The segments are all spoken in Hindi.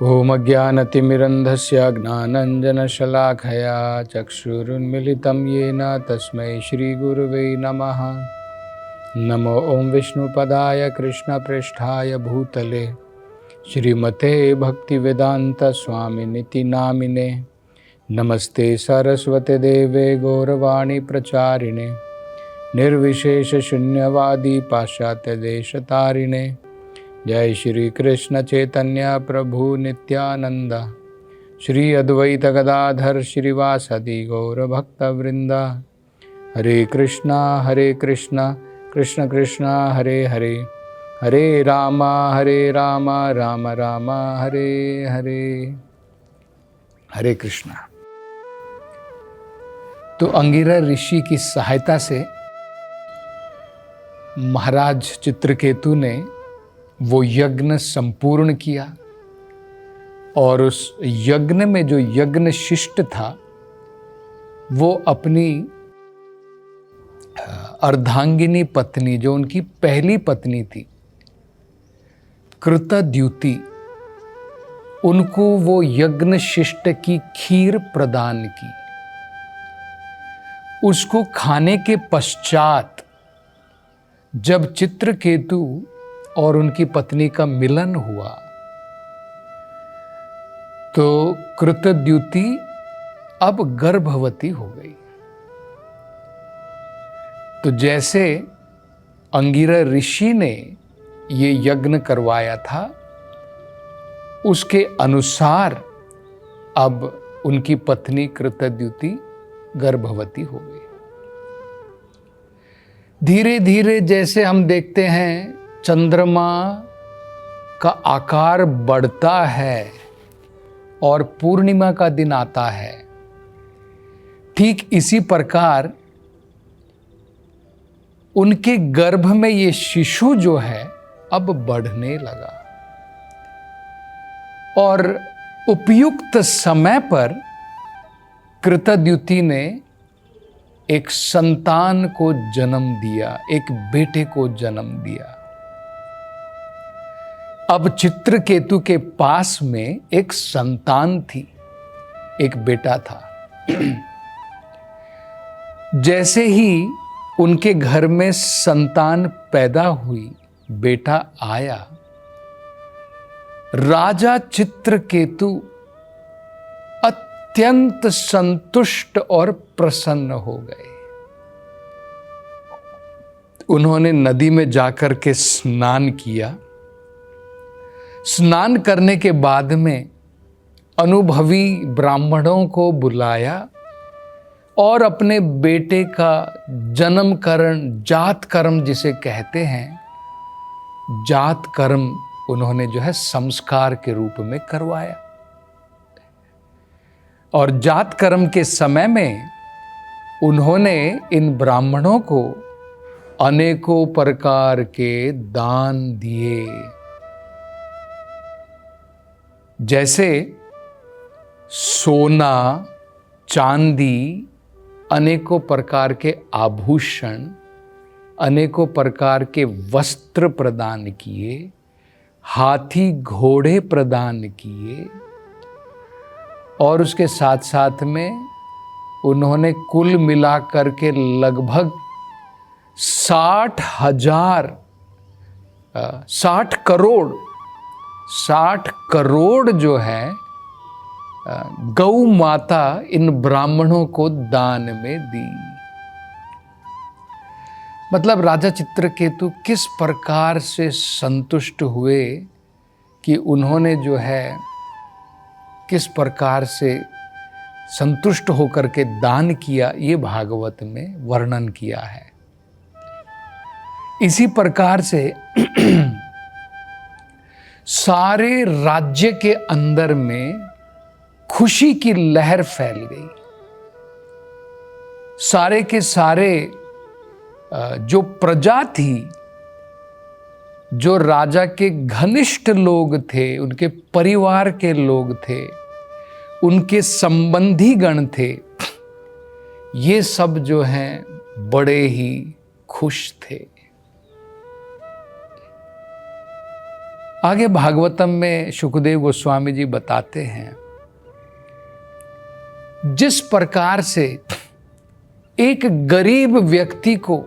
ॐ अज्ञानतिमिरन्धस्य ज्ञानाञ्जनशलाखया चक्षुरुन्मिलितं येन तस्मै श्रीगुरुवे नमः। नमो ॐ विष्णुपदाय कृष्णप्रेष्ठाय भूतले श्रीमते भक्तिवेदान्तस्वामिनिति नामिने। नमस्ते सरस्वते देवे गौरवाणी प्रचारिणे निर्विशेषशून्यवादी पाश्चात्यदेशतारिणे। जय श्री कृष्ण चैतन्य प्रभु नित्यानंद श्री अद्वैत गदाधर श्रीवासदि गौर भक्तवृंद। हरे कृष्णा कृष्ण कृष्ण हरे हरे, हरे राम राम राम हरे हरे। हरे कृष्णा। तो अंगिरा ऋषि की सहायता से महाराज चित्रकेतु ने वो यज्ञ संपूर्ण किया और उस यज्ञ में जो यज्ञ शिष्ट था वो अपनी अर्धांगिनी पत्नी, जो उनकी पहली पत्नी थी कृतद्युति, उनको वो यज्ञ शिष्ट की खीर प्रदान की। उसको खाने के पश्चात जब चित्रकेतु और उनकी पत्नी का मिलन हुआ तो कृतद्युति अब गर्भवती हो गई। तो जैसे अंगिरा ऋषि ने ये यज्ञ करवाया था उसके अनुसार अब उनकी पत्नी कृतद्युति गर्भवती हो गई। धीरे धीरे जैसे हम देखते हैं चंद्रमा का आकार बढ़ता है और पूर्णिमा का दिन आता है, ठीक इसी प्रकार उनके गर्भ में ये शिशु जो है अब बढ़ने लगा और उपयुक्त समय पर कृतद्युति ने एक संतान को जन्म दिया, एक बेटे को जन्म दिया। अब चित्रकेतु के पास में एक संतान थी, एक बेटा था। जैसे ही उनके घर में संतान पैदा हुई, बेटा आया, राजा चित्रकेतु अत्यंत संतुष्ट और प्रसन्न हो गए। उन्होंने नदी में जाकर के स्नान किया। स्नान करने के बाद में अनुभवी ब्राह्मणों को बुलाया और अपने बेटे का जन्म करण, जात कर्म जिसे कहते हैं, जात कर्म उन्होंने जो है संस्कार के रूप में करवाया। और जात कर्म के समय में उन्होंने इन ब्राह्मणों को अनेकों प्रकार के दान दिए, जैसे सोना, चांदी, अनेकों प्रकार के आभूषण, अनेकों प्रकार के वस्त्र प्रदान किए, हाथी घोड़े प्रदान किए और उसके साथ साथ में उन्होंने कुल मिलाकर के लगभग 60 करोड़ जो है गौ माता इन ब्राह्मणों को दान में दी। मतलब राजा चित्रकेतु किस प्रकार से संतुष्ट हुए कि उन्होंने जो है किस प्रकार से संतुष्ट होकर के दान किया, ये भागवत में वर्णन किया है। इसी प्रकार से सारे राज्य के अंदर में खुशी की लहर फैल गई। सारे के सारे जो प्रजा थी, जो राजा के घनिष्ठ लोग थे, उनके परिवार के लोग थे, उनके संबंधी गण थे, ये सब जो हैं बड़े ही खुश थे। आगे भागवतम में शुकदेव गोस्वामी जी बताते हैं, जिस प्रकार से एक गरीब व्यक्ति को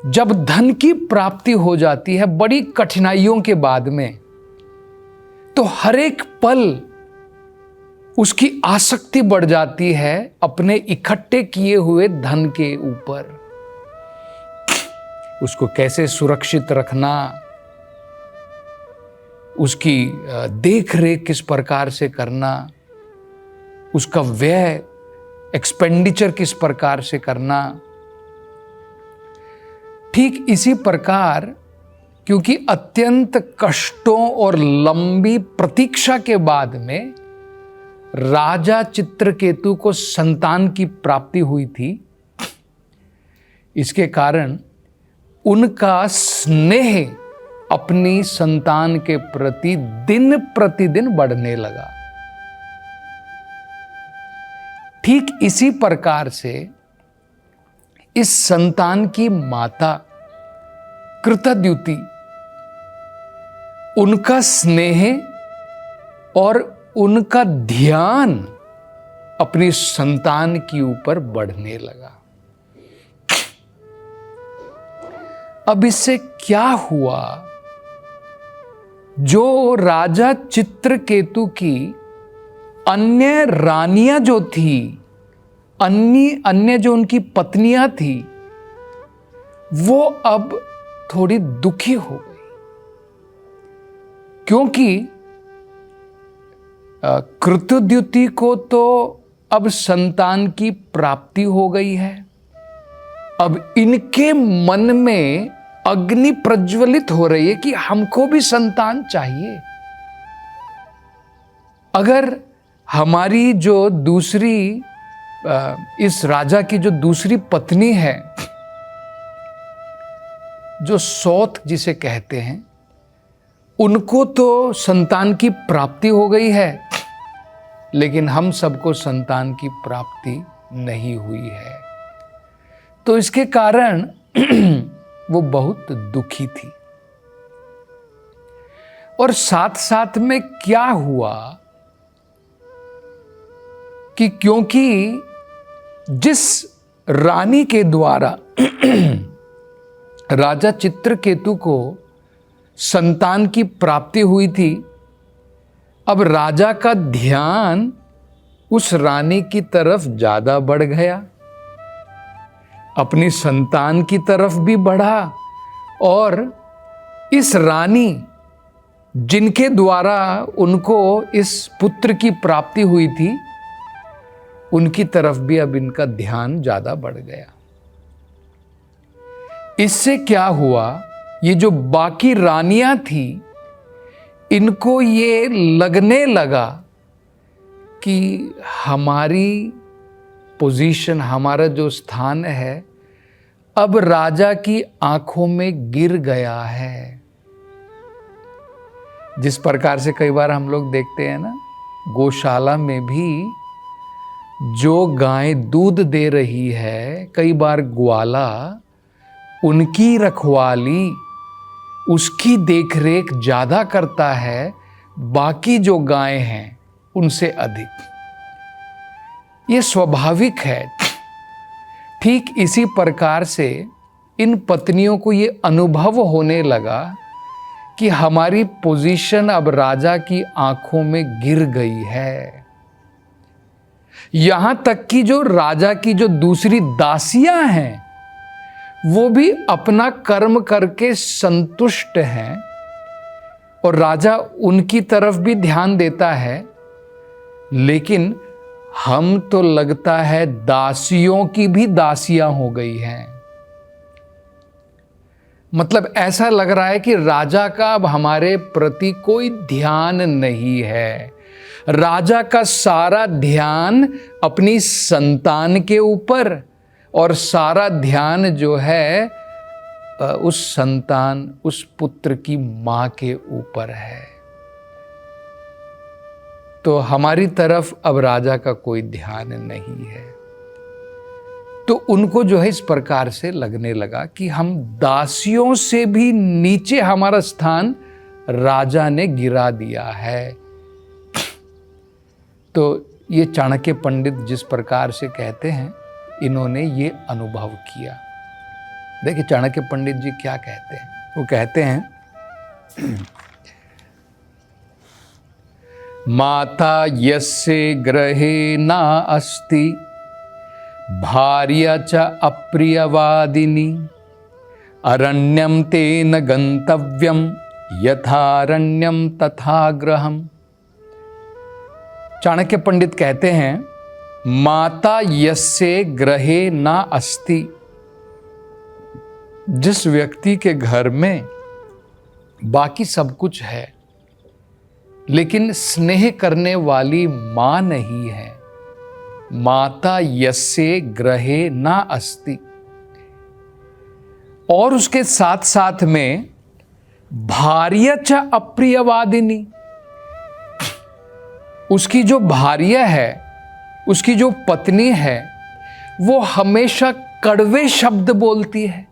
जब धन की प्राप्ति हो जाती है बड़ी कठिनाइयों के बाद में, तो हर एक पल उसकी आसक्ति बढ़ जाती है अपने इकट्ठे किए हुए धन के ऊपर। उसको कैसे सुरक्षित रखना, उसकी देख रेख किस प्रकार से करना, उसका व्यय एक्सपेंडिचर किस प्रकार से करना। ठीक इसी प्रकार, क्योंकि अत्यंत कष्टों और लंबी प्रतीक्षा के बाद में राजा चित्रकेतु को संतान की प्राप्ति हुई थी, इसके कारण उनका स्नेह अपनी संतान के प्रति दिन प्रतिदिन बढ़ने लगा। ठीक इसी प्रकार से इस संतान की माता कृतद्युति, उनका स्नेह और उनका ध्यान अपनी संतान के ऊपर बढ़ने लगा। अब इससे क्या हुआ, जो राजा चित्रकेतु की अन्य रानियां जो थी, अन्य जो उनकी पत्नियां थी, वो अब थोड़ी दुखी हो गई, क्योंकि कृतद्युति को तो अब संतान की प्राप्ति हो गई है। अब इनके मन में अग्नि प्रज्वलित हो रही है कि हमको भी संतान चाहिए। अगर हमारी जो दूसरी इस राजा की जो दूसरी पत्नी है, जो सौत जिसे कहते हैं, उनको तो संतान की प्राप्ति हो गई है, लेकिन हम सबको संतान की प्राप्ति नहीं हुई है। तो इसके कारण वो बहुत दुखी थी। और साथ साथ में क्या हुआ कि क्योंकि जिस रानी के द्वारा राजा चित्रकेतु को संतान की प्राप्ति हुई थी, अब राजा का ध्यान उस रानी की तरफ ज्यादा बढ़ गया, अपनी संतान की तरफ भी बढ़ा, और इस रानी जिनके द्वारा उनको इस पुत्र की प्राप्ति हुई थी, उनकी तरफ भी अब इनका ध्यान ज्यादा बढ़ गया। इससे क्या हुआ, ये जो बाकी रानियां थी, इनको ये लगने लगा कि हमारी पोजीशन, हमारा जो स्थान है, अब राजा की आंखों में गिर गया है। जिस प्रकार से कई बार हम लोग देखते हैं ना, गौशाला में भी जो गाय दूध दे रही है, कई बार ग्वाला उनकी रखवाली, उसकी देखरेख ज्यादा करता है बाकी जो गायें हैं उनसे अधिक। ये स्वाभाविक है। ठीक इसी प्रकार से इन पत्नियों को ये अनुभव होने लगा कि हमारी पोजीशन अब राजा की आंखों में गिर गई है। यहां तक कि जो राजा की जो दूसरी दासियां हैं, वो भी अपना कर्म करके संतुष्ट हैं और राजा उनकी तरफ भी ध्यान देता है, लेकिन हम तो लगता है दासियों की भी दासियां हो गई हैं। मतलब ऐसा लग रहा है कि राजा का अब हमारे प्रति कोई ध्यान नहीं है। राजा का सारा ध्यान अपनी संतान के ऊपर और सारा ध्यान जो है उस संतान, उस पुत्र की मां के ऊपर है। तो हमारी तरफ अब राजा का कोई ध्यान नहीं है। तो उनको जो है इस प्रकार से लगने लगा कि हम दासियों से भी नीचे हमारा स्थान राजा ने गिरा दिया है। तो ये चाणक्य पंडित जिस प्रकार से कहते हैं, इन्होंने ये अनुभव किया। देखिए चाणक्य पंडित जी क्या कहते हैं। वो कहते हैं माता यस्य गृहे न अस्ति भार्या च अप्रियवादिनी अरण्यम तेन गंतव्यम यथारण्यम तथा गृहम। चाणक्य पंडित कहते हैं माता यस्य गृहे न अस्ति, जिस व्यक्ति के घर में बाकी सब कुछ है लेकिन स्नेह करने वाली मां नहीं है, माता यस्य गृहे न अस्ति, और उसके साथ साथ में भार्या च अप्रियवादिनी, उसकी जो भार्या है, उसकी जो पत्नी है, वो हमेशा कड़वे शब्द बोलती है।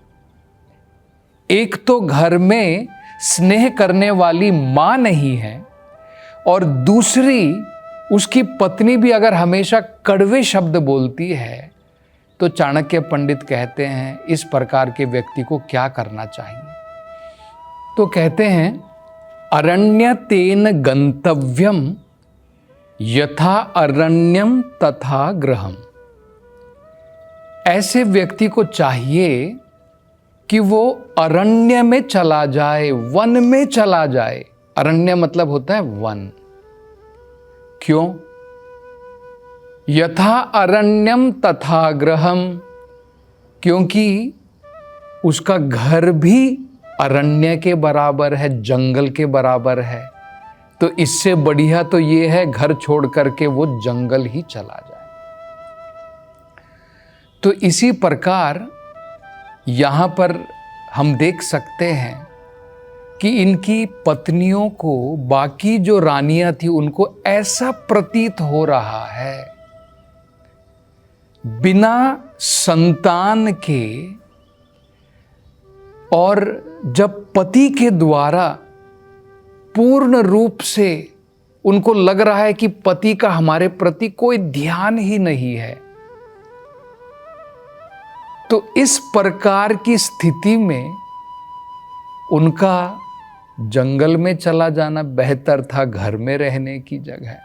एक तो घर में स्नेह करने वाली मां नहीं है और दूसरी उसकी पत्नी भी अगर हमेशा कड़वे शब्द बोलती है, तो चाणक्य पंडित कहते हैं इस प्रकार के व्यक्ति को क्या करना चाहिए। तो कहते हैं अरण्य तेन गंतव्यम यथा अरण्यम तथा गृहम। ऐसे व्यक्ति को चाहिए कि वो अरण्य में चला जाए, वन में चला जाए। अरण्य मतलब होता है वन। क्यों? यथा अरण्यम तथा गृहम, क्योंकि उसका घर भी अरण्य के बराबर है, जंगल के बराबर है। तो इससे बढ़िया तो ये है घर छोड़ करके वो जंगल ही चला जाए। तो इसी प्रकार यहां पर हम देख सकते हैं कि इनकी पत्नियों को, बाकी जो रानियां थी, उनको ऐसा प्रतीत हो रहा है बिना संतान के, और जब पति के द्वारा पूर्ण रूप से उनको लग रहा है कि पति का हमारे प्रति कोई ध्यान ही नहीं है, तो इस प्रकार की स्थिति में उनका जंगल में चला जाना बेहतर था घर में रहने की जगह।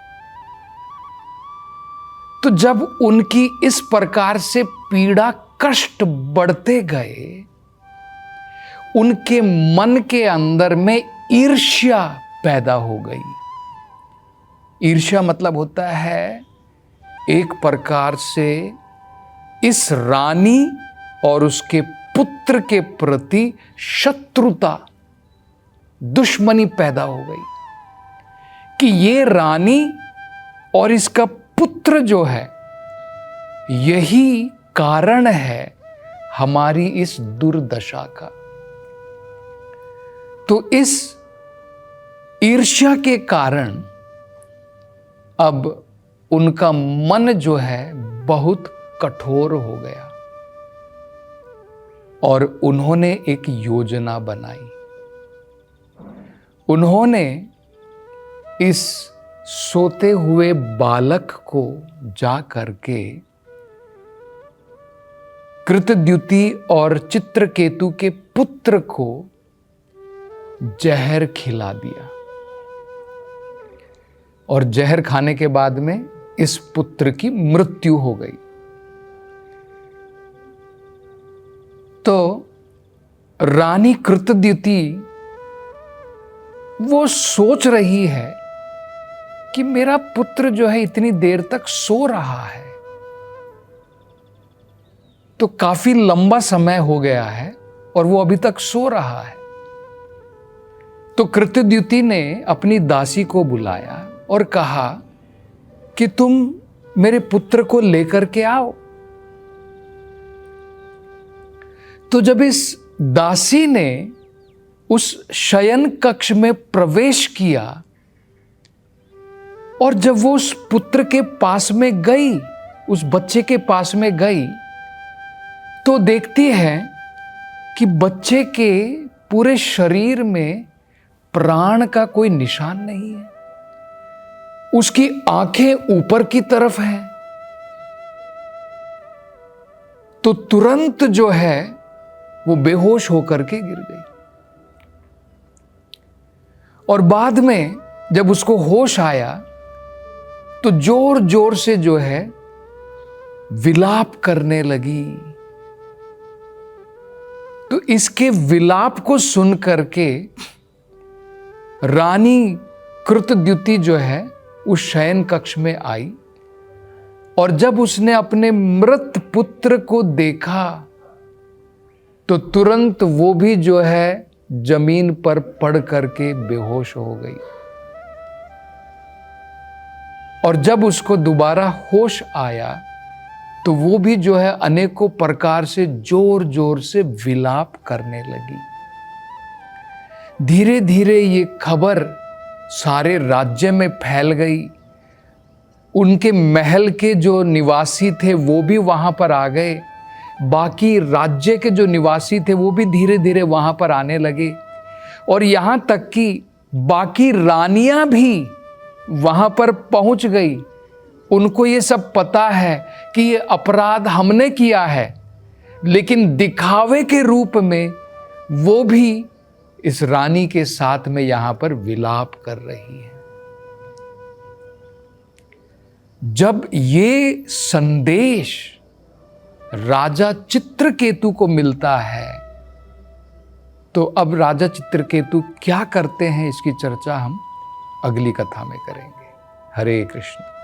तो जब उनकी इस प्रकार से पीड़ा कष्ट बढ़ते गए, उनके मन के अंदर में ईर्ष्या पैदा हो गई। ईर्ष्या मतलब होता है एक प्रकार से इस रानी और उसके पुत्र के प्रति शत्रुता, दुश्मनी पैदा हो गई कि ये रानी और इसका पुत्र जो है, यही कारण है हमारी इस दुर्दशा का। तो इस ईर्ष्या के कारण अब उनका मन जो है बहुत कठोर हो गया और उन्होंने एक योजना बनाई। उन्होंने इस सोते हुए बालक को जा करके कृतद्युति और चित्रकेतु के पुत्र को जहर खिला दिया, और जहर खाने के बाद में इस पुत्र की मृत्यु हो गई। तो रानी कृतद्युति वो सोच रही है कि मेरा पुत्र जो है इतनी देर तक सो रहा है, तो काफी लंबा समय हो गया है और वो अभी तक सो रहा है। तो कृतद्युति ने अपनी दासी को बुलाया और कहा कि तुम मेरे पुत्र को लेकर के आओ। तो जब इस दासी ने उस शयन कक्ष में प्रवेश किया और जब वो उस पुत्र के पास में गई, उस बच्चे के पास में गई, तो देखती है कि बच्चे के पूरे शरीर में प्राण का कोई निशान नहीं है। उसकी आंखें ऊपर की तरफ हैं। तो तुरंत जो है वो बेहोश होकर के गिर गई। और बाद में जब उसको होश आया तो जोर जोर से जो है विलाप करने लगी। तो इसके विलाप को सुन करके रानी कृतद्युति जो है उस शयन कक्ष में आई, और जब उसने अपने मृत पुत्र को देखा तो तुरंत वो भी जो है जमीन पर पड़ करके बेहोश हो गई। और जब उसको दोबारा होश आया तो वो भी जो है अनेकों प्रकार से जोर जोर से विलाप करने लगी। धीरे धीरे ये खबर सारे राज्य में फैल गई। उनके महल के जो निवासी थे वो भी वहां पर आ गए। बाकी राज्य के जो निवासी थे वो भी धीरे धीरे वहां पर आने लगे। और यहां तक कि बाकी रानियां भी वहां पर पहुंच गई। उनको ये सब पता है कि ये अपराध हमने किया है, लेकिन दिखावे के रूप में वो भी इस रानी के साथ में यहां पर विलाप कर रही है। जब ये संदेश राजा चित्रकेतु को मिलता है तो अब राजा चित्रकेतु क्या करते हैं इसकी चर्चा हम अगली कथा में करेंगे। हरे कृष्ण।